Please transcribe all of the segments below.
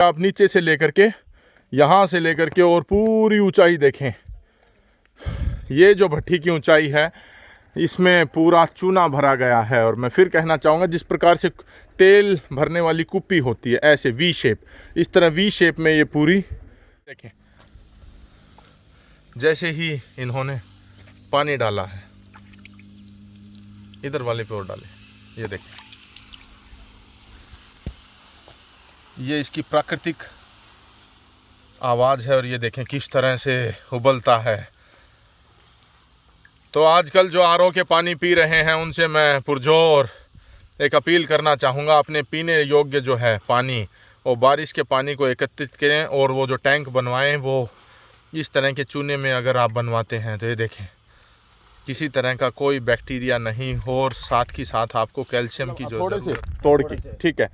आप नीचे से लेकर के, यहाँ से लेकर के और पूरी ऊंचाई देखें। ये जो भट्टी की ऊंचाई है, इसमें पूरा चूना भरा गया है। और मैं फिर कहना चाहूँगा, जिस प्रकार से तेल भरने वाली कुप्पी होती है, ऐसे वी शेप, इस तरह वी शेप में ये पूरी देखें। जैसे ही इन्होंने पानी डाला है, इधर वाले पे और डाले, ये देखें, ये इसकी प्राकृतिक आवाज़ है। और ये देखें किस तरह से उबलता है। तो आजकल जो आरओ के पानी पी रहे हैं, उनसे मैं पुरजोर एक अपील करना चाहूँगा, अपने पीने योग्य जो है पानी, वो बारिश के पानी को एकत्रित करें। और वो जो टैंक बनवाएं, वो इस तरह के चूने में अगर आप बनवाते हैं तो ये देखें किसी तरह का कोई बैक्टीरिया नहीं हो, और साथ ही साथ आपको कैल्शियम की जो थोड़े से तोड़ के, ठीक है।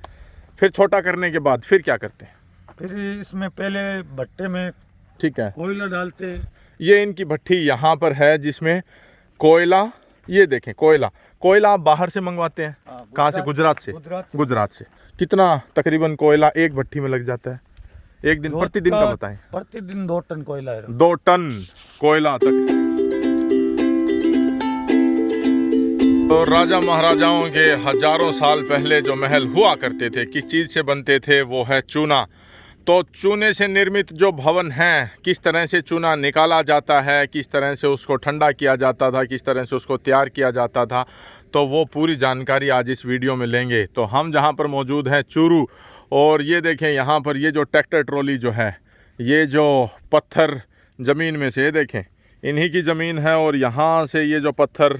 फिर छोटा करने के बाद फिर क्या करते हैं? फिर इसमें पहले भट्टे में, ठीक है, कोयला डालते। ये इनकी भट्टी यहाँ पर है जिसमें कोयला, ये देखें कोयला आप बाहर से मंगवाते हैं? कहाँ से? गुजरात से। गुजरात से कितना तकरीबन कोयला एक भट्टी में लग जाता है एक दिन, प्रतिदिन का बताएं? प्रतिदिन 2 टन कोयला है। 2 टन कोयला तक। तो राजा महाराजाओं के हजारों साल पहले जो महल हुआ करते थे, किस चीज़ से बनते थे? वो है चूना। तो चूने से निर्मित जो भवन हैं, किस तरह से चूना निकाला जाता है, किस तरह से उसको ठंडा किया जाता था, किस तरह से उसको तैयार किया जाता था, तो वो पूरी जानकारी आज इस वीडियो में लेंगे। तो हम जहाँ पर मौजूद हैं चूरू, और ये देखें यहाँ पर ये जो ट्रैक्टर ट्रॉली जो है, ये जो पत्थर ज़मीन में से, ये देखें इन्हीं की ज़मीन है। और यहाँ से ये जो पत्थर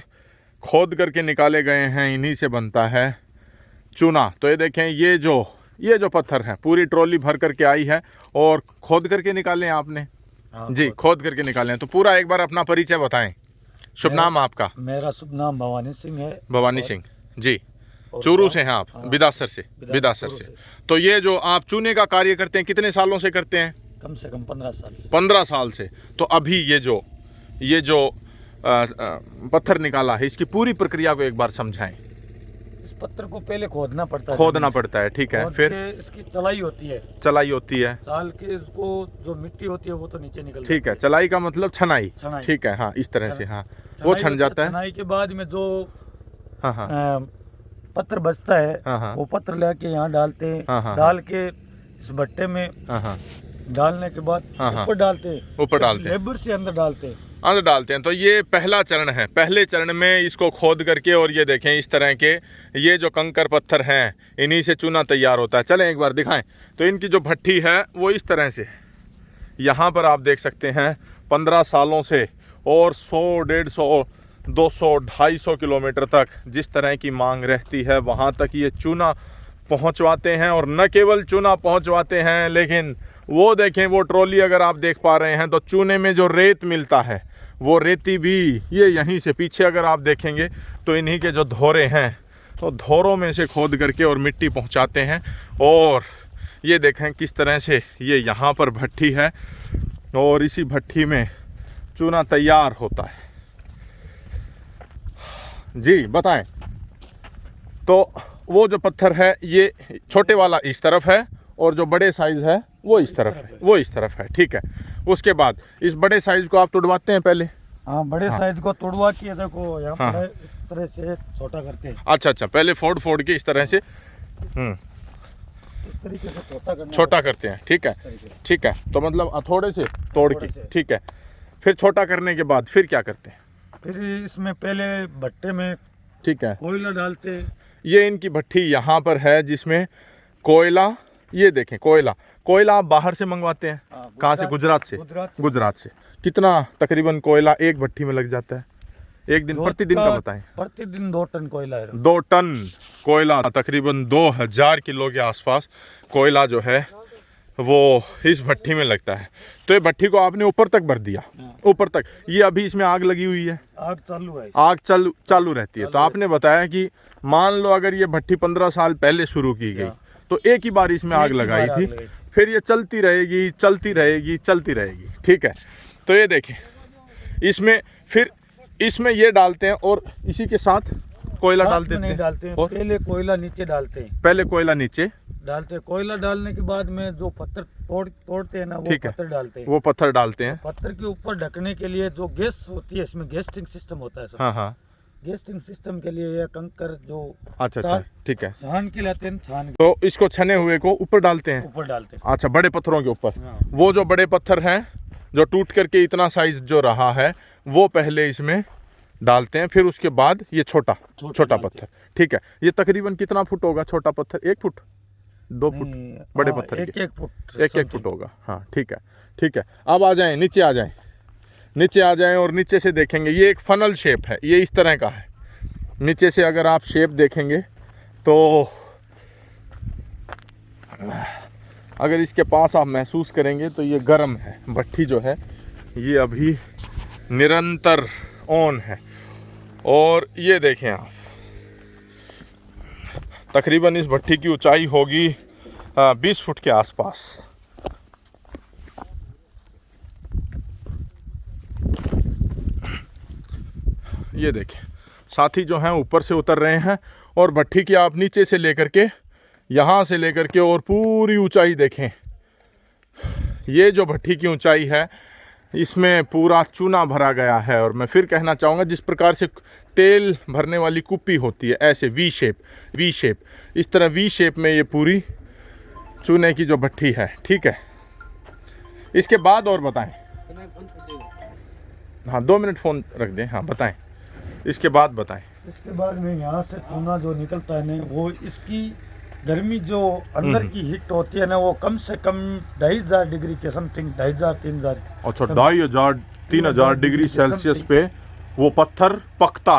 खोद करके निकाले गए हैं, इन्हीं से बनता है चूना। तो ये देखें ये जो पत्थर है, पूरी ट्रॉली भर करके आई है और खोद करके निकाले हैं आपने? जी, खोद करके निकाले हैं। तो पूरा एक बार अपना परिचय बताएं। शुभ नाम आपका? मेरा शुभ नाम भवानी सिंह है। भवानी सिंह जी, चूरू से हैं आप? बिदासर से। बिदासर से। तो ये जो आप चूने का कार्य करते हैं, कितने सालों से करते हैं? कम से कम 15 साल से। 15 साल से। तो अभी ये जो पत्थर निकाला है, इसकी पूरी प्रक्रिया को एक बार समझाएं। इस पत्थर को पहले खोदना पड़ता है। ठीक है। फिर इसकी चलाई होती है। चाल के इसको जो मिट्टी होती है वो तो नीचे निकल, ठीक है। चलाई का मतलब छनाई। ठीक है, हाँ, इस तरह से, हाँ, वो छन जाता है। छनाई के बाद में जो पत्थर बचता है, वो पत्थर लेके यहाँ डालते हैं। डाल के इस भट्टे में डालने के बाद ऊपर डालते हैं। लेबर से अंदर डालते हैं। तो ये पहला चरण है। पहले चरण में इसको खोद करके, और ये देखें इस तरह के ये जो कंकर पत्थर हैं, इन्हीं से चूना तैयार होता है। चलें एक बार दिखाएं। तो इनकी जो भट्टी है वो इस तरह से, यहाँ पर आप देख सकते हैं 15 सालों से, और 100, 150, 200, 250 किलोमीटर तक जिस तरह की मांग रहती है, वहाँ तक ये चूना पहुँचवाते हैं। और न केवल चूना पहुँचवाते हैं, लेकिन वो देखें, वो ट्रॉली अगर आप देख पा रहे हैं, तो चूने में जो रेत मिलता है, वो रेती भी ये यहीं से पीछे अगर आप देखेंगे तो इन्हीं के जो धोरे हैं, तो धोरों में से खोद करके और मिट्टी पहुंचाते हैं। और ये देखें किस तरह से ये यहाँ पर भट्टी है, और इसी भट्टी में चूना तैयार होता है। जी बताएं। तो वो जो पत्थर है, ये छोटे वाला इस तरफ है, और जो बड़े साइज़ है वो इस तरफ है। ठीक है। उसके बाद इस बड़े साइज़ को आप तुड़वाते हैं पहले? हाँ, बड़े साइज को तुड़वा के देखो यहाँ पर इस तरह से छोटा करते हैं। अच्छा, पहले फोड़ के इस तरह से इस तरीके से छोटा करते हैं। ठीक है। तो मतलब हथौड़े से तोड़ के, ठीक है। फिर छोटा करने के बाद फिर क्या करते हैं? फिर इसमें पहले भट्टे में, ठीक है, कोयला डालते। ये इनकी भट्टी यहाँ पर है जिसमें कोयला, ये देखें कोयला आप बाहर से मंगवाते हैं? कहाँ से? गुजरात से। कितना तकरीबन कोयला एक भट्टी में लग जाता है एक दिन, प्रतिदिन का बताएं? प्रतिदिन 2 टन कोयला है। 2 टन कोयला, तकरीबन 2000 किलो के आसपास कोयला जो है वो इस भट्टी में लगता है। तो ये भट्टी को आपने ऊपर तक भर दिया, ऊपर तक। ये अभी इसमें आग लगी हुई है? आग चालू है। आग चालू रहती है। तो आपने बताया कि मान लो अगर ये भट्टी 15 साल पहले शुरू की गई, तो एक ही बार इसमें आग लगाई थी, फिर ये चलती रहेगी। ठीक है। तो ये देखें, इसमें ये डालते हैं, और इसी के साथ कोयला डाल देते हैं। पहले कोयला नीचे डालते हैं। पहले कोयला नीचे डालते हैं। कोयला डालने के बाद में जो पत्थर तोड़ते हैं ना, वो पत्थर डालते हैं। वो पत्थर डालते हैं। पत्थर के ऊपर ढकने के लिए जो गैस होती है, इसमें गेस्टिंग सिस्टम होता है। हाँ हाँ, गेस्टिंग सिस्टम के लिए ये कंकर जो अच्छा ठीक है, छान के लाते हैं, छान तो इसको छने हुए को ऊपर डालते हैं। ऊपर डालते हैं। अच्छा, बड़े पत्थरों के ऊपर। हाँ। वो जो बड़े पत्थर हैं जो टूट करके इतना साइज जो रहा है, वो पहले इसमें डालते हैं, फिर उसके बाद ये छोटा पत्थर। ठीक है, ये तकरीबन कितना फुट होगा छोटा पत्थर? 1 फुट 2 फुट? बड़े पत्थर एक फुट होगा। हाँ ठीक है। अब आ जाएं, नीचे आ जाएं और नीचे से देखेंगे। ये एक फनल शेप है, ये इस तरह का है। नीचे से अगर आप शेप देखेंगे तो अगर इसके पास आप महसूस करेंगे तो ये गर्म है। भट्ठी जो है ये अभी निरंतर ऑन है। और ये देखें आप, तकरीबन इस भट्ठी की ऊंचाई होगी 20 फुट के आसपास। ये देखें, साथी जो हैं ऊपर से उतर रहे हैं और भट्ठी की आप नीचे से लेकर के, यहाँ से लेकर के और पूरी ऊंचाई देखें। ये जो भट्ठी की ऊंचाई है, इसमें पूरा चूना भरा गया है। और मैं फिर कहना चाहूँगा, जिस प्रकार से तेल भरने वाली कुप्पी होती है, ऐसे वी शेप, इस तरह वी शेप में ये पूरी चूने की जो भट्ठी है। ठीक है, इसके बाद और बताएं। हाँ, 2 मिनट फ़ोन रख दें। हाँ बताएं, इसके बाद बताएं। इसके बाद में यहाँ से चूना जो निकलता है ना, वो इसकी गर्मी जो अंदर की हीट होती है ना, वो कम से कम 2500 डिग्री के समथिंग, 2500-3000। अच्छा, 2500-3000 डिग्री सेल्सियस पे वो पत्थर पकता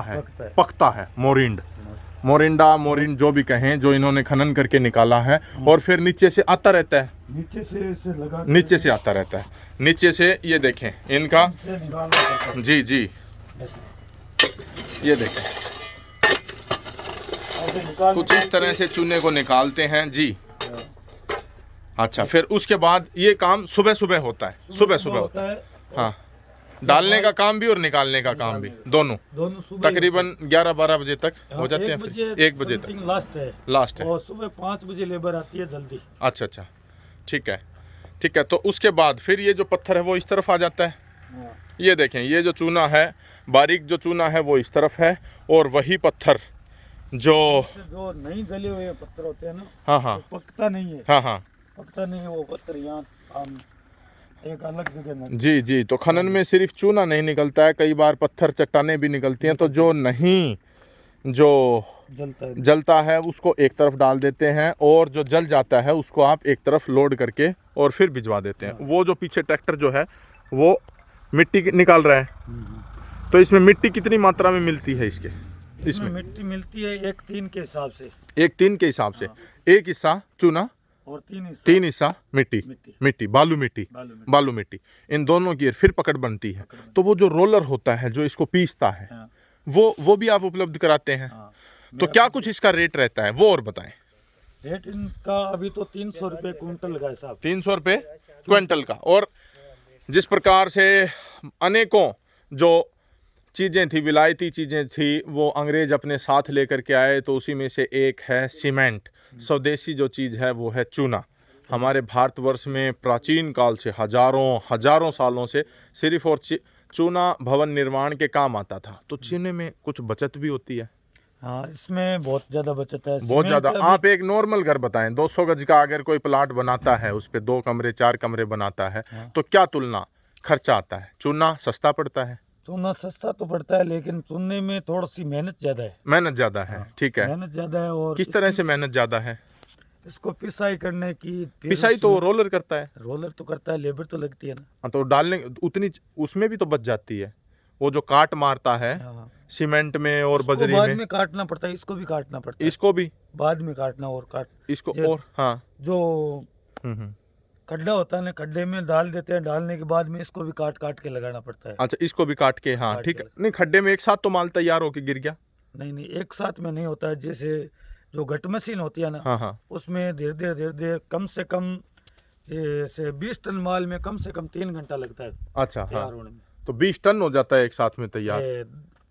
है। मोरिंड जो भी कहें, जो इन्होंने खनन करके निकाला है। और फिर नीचे से आता रहता है, नीचे से आता रहता है। नीचे से ये देखें इनका, जी ये देखें, कुछ इस तरह से चूने को निकालते हैं जी। अच्छा, फिर उसके बाद ये काम सुबह होता है। सुबह होता है। हाँ, डालने का काम भी और निकालने का काम भी, दोनों तकरीबन 11-12 बजे तक हो जाते हैं। 1 बजे तक लास्ट है। और सुबह 5 बजे लेबर आती है जल्दी। अच्छा, ठीक है। तो उसके बाद फिर ये जो पत्थर है वो इस तरफ आ जाता है। ये देखें, ये जो चूना है, बारीक जो चूना है वो इस तरफ है। और वही पत्थर जो नहीं गले हुए पत्थर होते हैं ना, हाँ, पकता नहीं है। हाँ, पकता नहीं है वो पत्थर, यहाँ एक अलग जगह में। जी। तो खनन में सिर्फ चूना नहीं निकलता है, कई बार पत्थर चट्टानें भी निकलती हैं। तो जो जलता है उसको एक तरफ डाल देते हैं, और जो जल जाता है उसको आप एक तरफ लोड करके और फिर भिजवा देते हैं। वो जो पीछे ट्रैक्टर जो है वो मिट्टी निकाल रहा है। तो इसमें मिट्टी कितनी मात्रा में मिलती है? इसमें मिट्टी मिलती है 1-3 के हिसाब से। 1-3 के हिसाब से। 1 हिस्सा चूना और 3 हिस्सा मिट्टी, बालू मिट्टी, इन दोनों की फिर पकड़ बनती है। तो वो जो रोलर होता है जो इसको पीसता है, वो भी आप उपलब्ध कराते हैं। तो क्या कुछ इसका रेट रहता है, वो और बताएं। रेट इनका अभी तो 300 रुपये क्विंटल का है साहब। 300 रुपये क्विंटल का। और जिस प्रकार से अनेकों जो चीज़ें थी, विलायती चीज़ें थी, वो अंग्रेज अपने साथ लेकर के आए, तो उसी में से एक है सीमेंट। स्वदेशी जो चीज़ है वो है चूना। हमारे भारतवर्ष में प्राचीन काल से हजारों सालों से सिर्फ और चूना भवन निर्माण के काम आता था। तो चूने में कुछ बचत भी होती है। हाँ, इसमें बहुत ज़्यादा बचत है, बहुत ज़्यादा। आप एक नॉर्मल घर बताएं, 200 गज का अगर कोई प्लाट बनाता है, उस पर 2 कमरे 4 कमरे बनाता है, तो क्या तुलना खर्चा आता है? चूना सस्ता पड़ता है। चूना सस्ता तो पड़ता है, लेकिन चुनने में थोड़ी सी मेहनत ज़्यादा है। ठीक है, मेहनत ज़्यादा है। और किस तरह से मेहनत ज़्यादा है? इसको पिसाई करने की, पिसाई तो रोलर करता है। रोलर तो करता है, लेबर तो लगती है ना। हाँ, तो डालने उतनी उसमें भी तो बच जाती है। वो जो काट मारता है सीमेंट में और बजरी बाद में काटना पड़ता है, इसको भी काटना पड़ता है। इसको भी बाद में काटना और इसको। और हाँ, जो खड्डा होता है ना, खड्डे में डाल देते हैं। डालने के बाद में इसको भी काट के लगाना पड़ता है। अच्छा, इसको भी काट के। हाँ ठीक है। नहीं, खड्डे में एक साथ तो माल तैयार होके गिर गया? नहीं, एक साथ में नहीं होता है। जैसे जो घट मशीन होती है ना, हाँ, उसमें धीरे धीरे कम से कम जैसे 20 टन माल में कम से कम 3 घंटा लगता है। अच्छा, हाँ, तो 20 टन हो जाता है एक साथ में तैयार।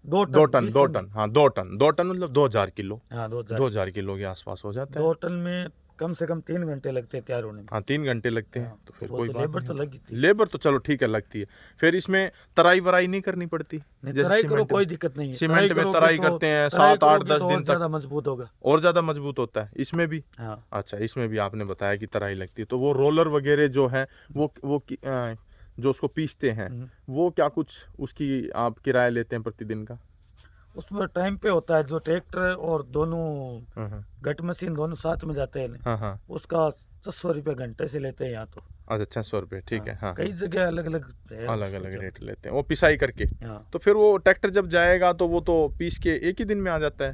2 टन हाँ, 2 टन मतलब 2000 किलो। हाँ, 2000 किलो के आसपास हो जाता है। 2 टन में कम से कम 3 घंटे लगते हैं तैयार होने में। हाँ 3 घंटे लगते हैं। तो फिर कोई तो बात लेबर नहीं। तो लगी थी। लेबर तो चलो ठीक है लगती है। फिर इसमें तराई वराई नहीं करनी पड़ती? तराई करो कोई दिक्कत नहीं है। सीमेंट में तराई करते हैं 7 8 10 दिन तक, ज़्यादा मजबूत होगा और ज्यादा मजबूत होता है इसमें भी। हाँ। अच्छा, इसमें भी आपने बताया कि तराई लगती है। तो वो रोलर वगैरह जो है वो जो उसको पीसते हैं वो क्या कुछ उसकी आप किराया लेते हैं प्रतिदिन का? उसमें टाइम पे होता है, जो ट्रैक्टर और दोनों गट मशीन दोनों साथ में जाते हैं। हाँ, उसका 600 रुपये घंटे से लेते हैं यहाँ तो। अच्छा 600 रुपये, ठीक है। हाँ, कई जगह अलग अलग अलग अलग रेट लेते हैं वो पिसाई करके। हाँ। तो फिर वो ट्रैक्टर जब जाएगा तो वो तो पीस के एक ही दिन में आ जाता है?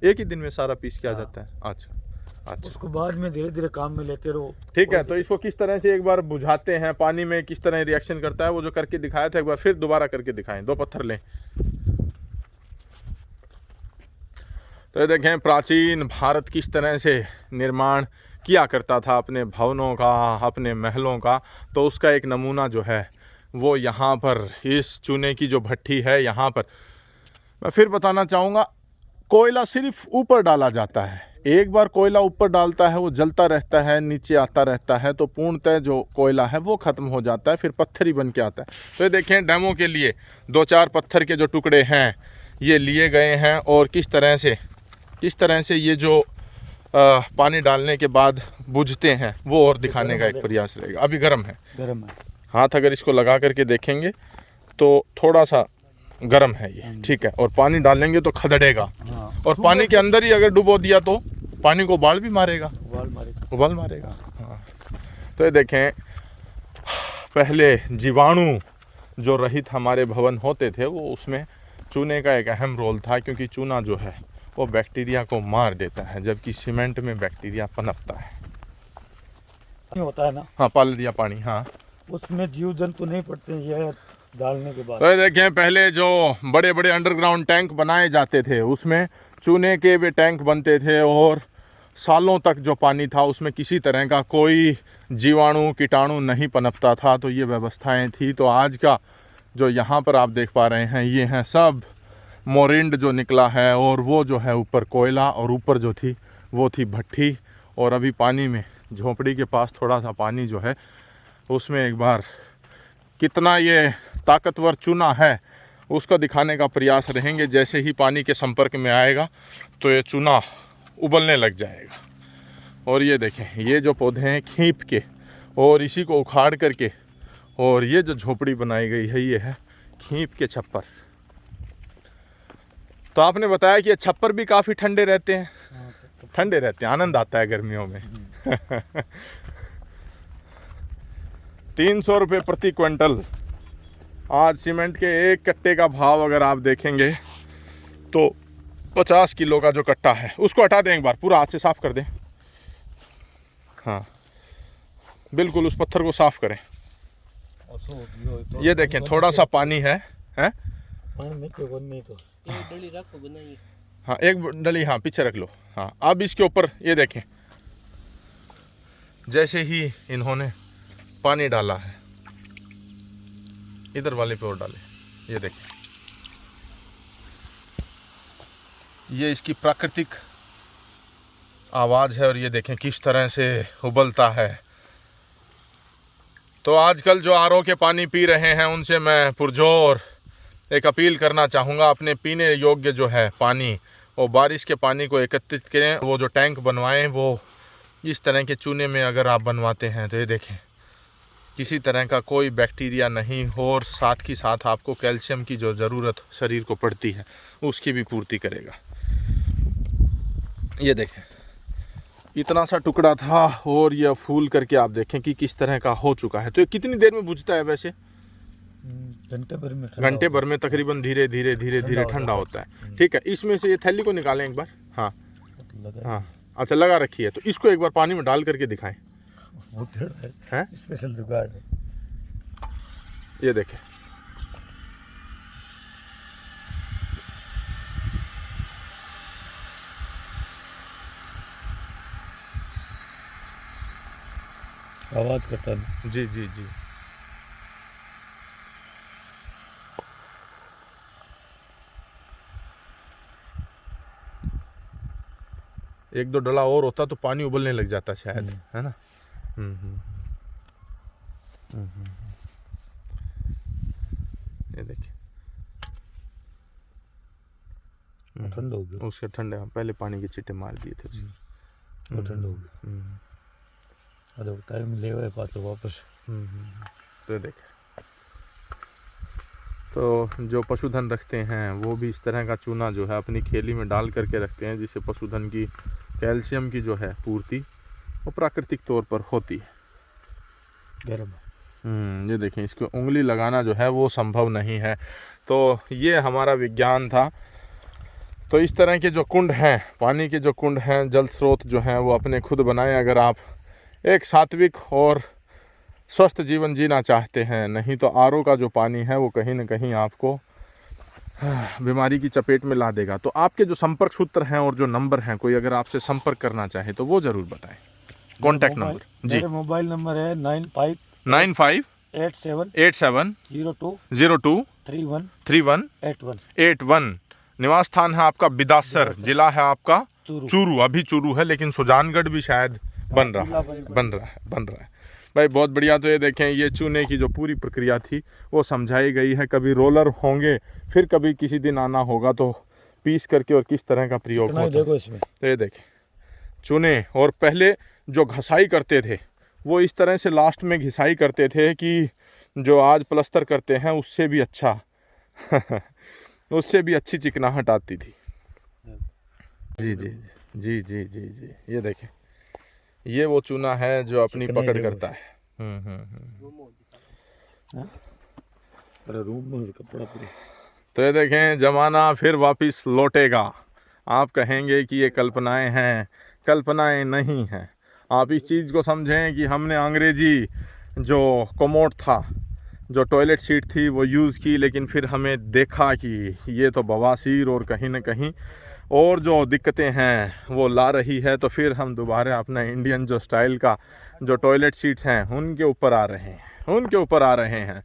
एक ही दिन में सारा पीस के आ जाता है। अच्छा अच्छा, उसको बाद में धीरे धीरे काम में लेते रहो। ठीक है। तो इसको किस तरह से एक बार बुझाते हैं, पानी में किस तरह रिएक्शन करता है, वो जो करके दिखाया था एक बार फिर दोबारा करके दिखाएं। 2 पत्थर लें। तो ये देखें प्राचीन भारत किस तरह से निर्माण किया करता था अपने भवनों का, अपने महलों का। तो उसका एक नमूना जो है वो यहाँ पर इस चूने की जो भट्टी है यहाँ पर मैं फिर बताना चाहूँगा। कोयला सिर्फ ऊपर डाला जाता है, एक बार कोयला ऊपर डालता है वो जलता रहता है, नीचे आता रहता है, तो पूर्णतः जो कोयला है वो ख़त्म हो जाता है, फिर पत्थर ही बन के आता है। तो ये देखें डेमो के लिए 2-4 पत्थर के जो टुकड़े हैं ये लिए गए हैं, और किस तरह से ये जो पानी डालने के बाद बुझते हैं वो और दिखाने का एक प्रयास रहेगा। अभी गर्म है, हाथ अगर इसको लगा करके देखेंगे तो थोड़ा सा गर्म है ये, ठीक है। और पानी डालेंगे तो खदड़ेगा, और पानी के अंदर ही अगर डुबो दिया तो पानी को उबाल भी मारेगा, उबाल मारेगा। हाँ, तो ये देखें पहले जीवाणु जो रहित हमारे भवन होते थे वो उसमें चूने का एक अहम रोल था, क्योंकि चूना जो है वो बैक्टीरिया को मार देता है, जबकि सीमेंट में बैक्टीरिया पनपता है। होता है ना, हाँ पालरिया पानी, हाँ उसमें जीव जंतु नहीं पड़ते ये डालने के बाद। तो देखें पहले जो बड़े बड़े अंडरग्राउंड टैंक बनाए जाते थे उसमें चूने के वे टैंक बनते थे, और सालों तक जो पानी था उसमें किसी तरह का कोई जीवाणु कीटाणु नहीं पनपता था। तो ये व्यवस्थाएं थी। तो आज का जो यहाँ पर आप देख पा रहे हैं ये हैं सब मोरिंड जो निकला है, और वो जो है ऊपर कोयला, और ऊपर जो थी वो थी भट्टी। और अभी पानी में झोंपड़ी के पास थोड़ा सा पानी जो है उसमें एक बार कितना ये ताकतवर चूना है उसका दिखाने का प्रयास रहेंगे। जैसे ही पानी के संपर्क में आएगा तो ये चूना उबलने लग जाएगा। और ये देखें ये जो पौधे हैं खींप के और इसी को उखाड़ करके, और ये जो झोपड़ी बनाई गई है ये है खींप के छप्पर। तो आपने बताया कि ये छप्पर भी काफ़ी ठंडे रहते हैं, ठंडे रहते हैं, आनंद आता है गर्मियों में। 300 रुपये प्रति क्विंटल आज सीमेंट के एक कट्टे का भाव अगर आप देखेंगे तो 50 किलो का जो कट्टा है उसको हटा दें, एक बार पूरा हाथ से साफ कर दें। हाँ बिल्कुल उस पत्थर को साफ करें। ये देखें थोड़ा सा पानी है, हैं? हाँ एक डली, हाँ पीछे रख लो। हाँ अब इसके ऊपर ये देखें जैसे ही इन्होंने पानी डाला है, इधर वाले पे और डाले, ये देखें ये इसकी प्राकृतिक आवाज़ है, और ये देखें किस तरह से उबलता है। तो आजकल जो आरओ के पानी पी रहे हैं उनसे मैं पुरजोर एक अपील करना चाहूँगा, अपने पीने योग्य जो है पानी वो बारिश के पानी को एकत्रित करें। वो जो टैंक बनवाएं वो इस तरह के चूने में अगर आप बनवाते हैं तो ये देखें किसी तरह का कोई बैक्टीरिया नहीं हो, और साथ ही साथ आपको कैल्शियम की जो ज़रूरत शरीर को पड़ती है उसकी भी पूर्ति करेगा। ये देखें इतना सा टुकड़ा था और यह फूल करके आप देखें कि किस तरह का हो चुका है। तो ये कितनी देर में बुझता है वैसे? घंटे भर में तकरीबन धीरे धीरे धीरे धीरे ठंडा होता है। ठीक है, इसमें से ये थैली को निकालें एक बार। हाँ हाँ अच्छा लगा रखी है, तो इसको एक बार पानी में डाल करके दिखाएं। हैं स्पेशल जुगाड़ है ये देखें। आवाज़ करता है। जी जी जी एक दो डला और होता तो पानी उबलने लग जाता शायद, है ना। ये देखिए ठंडा हो गया, उसके ठंडे पहले पानी के छींटे मार दिए थे उसके, वो ठंडा हो गया। अरे टाइम ले गए पास वापस। तो देखे, तो जो पशुधन रखते हैं वो भी इस तरह का चूना जो है अपनी खेली में डाल करके रखते हैं, जिससे पशुधन की कैल्शियम की जो है पूर्ति वो प्राकृतिक तौर पर होती है। गर्म ये देखें, इसको उंगली लगाना जो है वो संभव नहीं है। तो ये हमारा विज्ञान था। तो इस तरह के जो कुंड हैं, पानी के जो कुंड हैं, जल स्रोत जो हैं वो अपने खुद बनाएं अगर आप एक सात्विक और स्वस्थ जीवन जीना चाहते हैं। नहीं तो आरओ का जो पानी है वो कहीं ना कहीं आपको बीमारी की चपेट में ला देगा। तो आपके जो संपर्क सूत्र हैं और जो नंबर हैं, कोई अगर आपसे संपर्क करना चाहे तो वो ज़रूर बताएं। कॉन्टैक्ट नंबर जी, मोबाइल नंबर है 9587 02 02 31 31 81। निवास स्थान है आपका बिदासर, जिला है आपका चूरू। अभी चूरू है लेकिन सुजानगढ़ भी शायद बन रहा है। भाई बहुत बढ़िया। तो ये देखें, ये चूने की जो पूरी प्रक्रिया थी वो समझाई गई है। कभी रोलर होंगे, फिर कभी किसी दिन आना होगा तो पीस करके और किस तरह का प्रयोग होता है देखो इसमें। तो ये देखें चूने, और पहले जो घसाई करते थे वो इस तरह से लास्ट में घिसाई करते थे कि जो आज प्लस्तर करते हैं उससे भी अच्छा उससे भी अच्छी चिकनाहट आती थी। जी जी जी जी जी जी, ये देखें, ये वो चूना है जो अपनी पकड़ करता है। तो ये देखें, जमाना फिर वापस लौटेगा। आप कहेंगे कि ये कल्पनाएं हैं, कल्पनाएं नहीं हैं। आप इस चीज़ को समझें कि हमने अंग्रेजी जो कोमोड था, जो टॉयलेट सीट थी वो यूज़ की, लेकिन फिर हमें देखा कि ये तो बवासीर और कहीं ना कहीं और जो दिक्कतें हैं वो ला रही है। तो फिर हम दोबारा अपना इंडियन जो स्टाइल का जो टॉयलेट सीट्स हैं उनके ऊपर आ रहे हैं।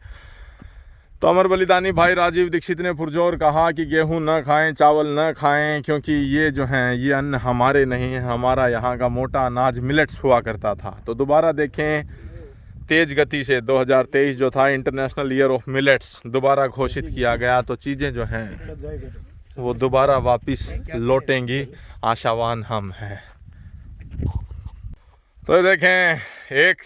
तो अमर बलिदानी भाई राजीव दीक्षित ने पुरजोर कहा कि गेहूं न खाएं, चावल न खाएं, क्योंकि ये जो हैं ये अन्न हमारे नहीं है। हमारा यहाँ का मोटा अनाज मिलेट्स हुआ करता था। तो दोबारा देखें, तेज़ गति से 2023 जो था इंटरनेशनल ईयर ऑफ मिलेट्स दोबारा घोषित किया गया। तो चीज़ें जो हैं वो दोबारा वापस लौटेंगी, आशावान हम हैं। तो देखें, एक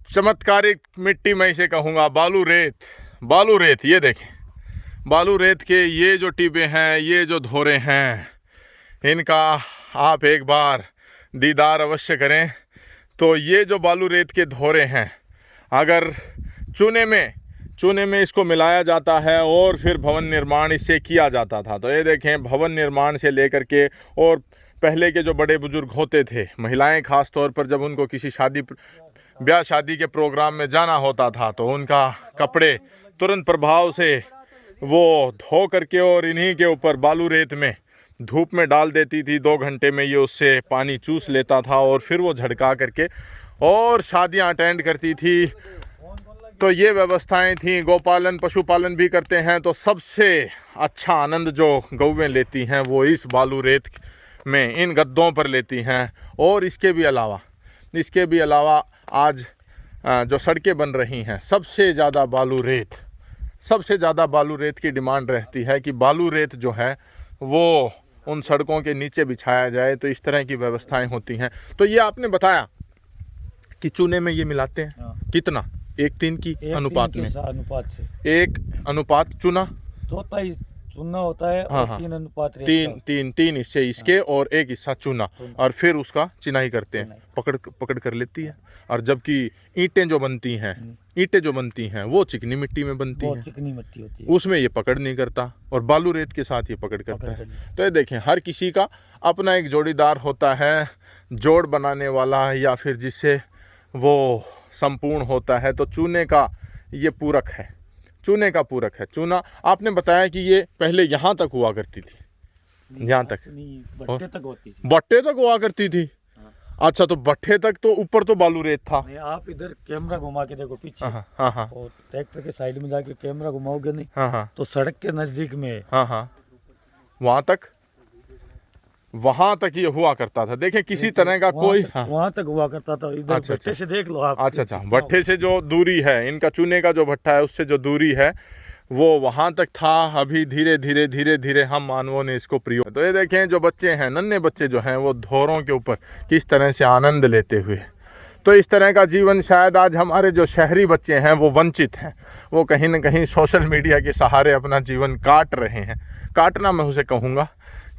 चमत्कारिक मिट्टी मैं इसे कहूँगा, बालू रेत। ये देखें, बालू रेत के ये जो टिब्बे हैं, ये जो धोरे हैं, इनका आप एक बार दीदार अवश्य करें। तो ये जो बालू रेत के धोरे हैं, अगर चूने में इसको मिलाया जाता है और फिर भवन निर्माण इससे किया जाता था। तो ये देखें, भवन निर्माण से लेकर के, और पहले के जो बड़े बुजुर्ग होते थे, महिलाएं खास तौर पर जब उनको किसी ब्याह शादी के प्रोग्राम में जाना होता था तो उनका कपड़े तुरंत प्रभाव से वो धो करके और इन्हीं के ऊपर बालू रेत में धूप में डाल देती थी। 2 घंटे में ये उससे पानी चूस लेता था और फिर वो झटका करके और शादियां अटेंड करती थी। तो ये व्यवस्थाएं थी। गौपालन, पशुपालन भी करते हैं। तो सबसे अच्छा आनंद जो गौवें लेती हैं वो इस बालू रेत में, इन गद्दों पर लेती हैं। और इसके भी अलावा आज जो सड़कें बन रही हैं, सबसे ज़्यादा बालू रेत की डिमांड रहती है कि बालू रेत जो है वो उन सड़कों के नीचे बिछाया जाए। तो इस तरह की व्यवस्थाएं होती हैं। तो ये आपने बताया कि चूने में ये मिलाते हैं कितना, 1:3 की अनुपात में, 1 अनुपात चूना, चौथा ही चूना होता है। हाँ, और 3 अनुपात, 3 हिस्से इसके और 1 हिस्सा चूना, और फिर उसका चिनाई करते हैं, पकड़ कर लेती है। और जबकि ईंटें जो बनती हैं वो चिकनी मिट्टी में बनती हैं, चिकनी मिट्टी होती है, उसमें ये पकड़ नहीं करता, और बालू रेत के साथ ये पकड़ करता है। तो ये देखें, हर किसी का अपना एक जोड़ीदार होता है, जोड़ बनाने वाला, या फिर जिससे वो संपूर्ण होता है। तो चूने का ये पूरक है, चूना आपने बताया कि ये पहले यहाँ तक हुआ करती थी, यहाँ तक बट्टे तक हुआ करती थी। अच्छा, तो बट्टे तक तो ऊपर तो बालू रेत था। आप इधर कैमरा घुमा के देखो पीछे, हाँ, और ट्रैक्टर के साइड में जाके कैमरा घुमाओगे नहीं, तो सड़क के नजदीक में, वहाँ तक वहां तक ये हुआ करता था। देखें किसी तरह का कोई वहां तक हुआ करता था। इधर भट्टे से देख लो आप। अच्छा, भट्टे से जो दूरी है, इनका चूने का जो भट्टा है उससे जो दूरी है वो वहां तक था। अभी धीरे धीरे हम मानवों ने इसको प्रयोग। तो ये देखें जो बच्चे हैं, नन्हे बच्चे जो हैं, वो धोरों के ऊपर किस तरह से आनंद लेते हुए। तो इस तरह का जीवन शायद आज हमारे जो शहरी बच्चे हैं वो वंचित हैं। वो कहीं ना कहीं सोशल मीडिया के सहारे अपना जीवन काट रहे हैं। काटना मैं उसे कहूँगा,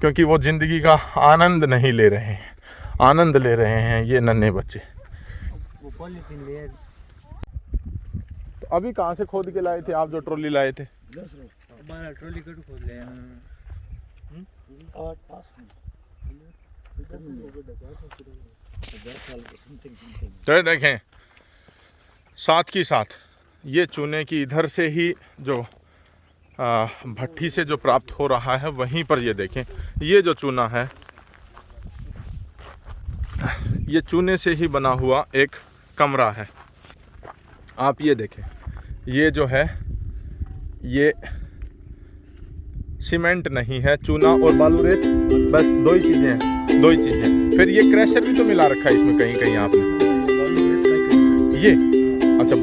क्योंकि वो ज़िंदगी का आनंद नहीं ले रहे हैं। आनंद ले रहे हैं ये नन्हे बच्चे। तो अभी कहाँ से खोद के लाए थे आप जो ट्रॉली लाए थे? ट्रॉली खोद ले। तो देखें साथ की साथ ये चूने की इधर से ही जो भट्टी से जो प्राप्त हो रहा है, वहीं पर ये देखें ये जो चूना है, ये चूने से ही बना हुआ एक कमरा है। आप ये देखें, ये जो है ये सीमेंट नहीं है, चूना और बालू रेत, बस दो ही चीज़ें हैं, दो ही चीज़ें। फिर ये क्रैशर भी तो मिला रखा है इसमें कहीं कहीं आपने। ये अच्छा